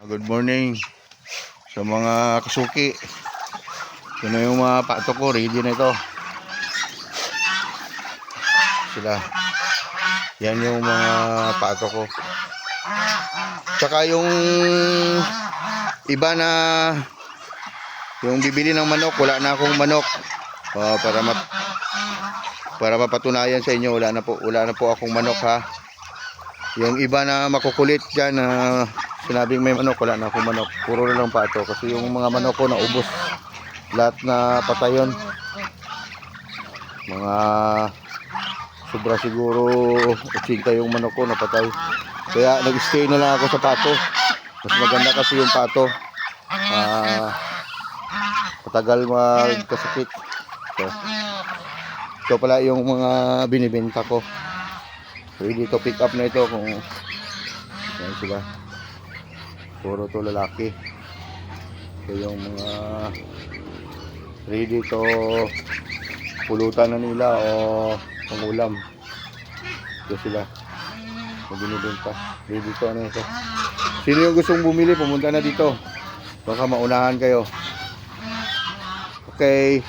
Good morning sa mga kasuki. Ito na yung mga pato ko, ready na ito. Sila. Yan yung mga pato ko. Tsaka yung iba na yung bibili ng manok, wala na akong manok. Para mapatunayan sa inyo, wala na po akong manok ha. Yung iba na makukulit dyan na sinabing may manok, wala na akong manok. Puro na lang pato kasi yung mga manok ko naubos. Lahat na patay yun. Mga sobra siguro 80 yung manok ko napatay. Kaya nag-stay na lang ako sa pato. Mas maganda kasi yung pato. Patagal magkasakit. Ito pala yung mga binibenta ko. Ready to pick up na ito kung yan sila. Puro to lalaki. Ito yung mga ready to pulutan na nila o pangulam. Ito sila. Binibenta. Ready to ano ito. Sino yung gustong bumili, pumunta na dito. Baka maunahan kayo. Okay.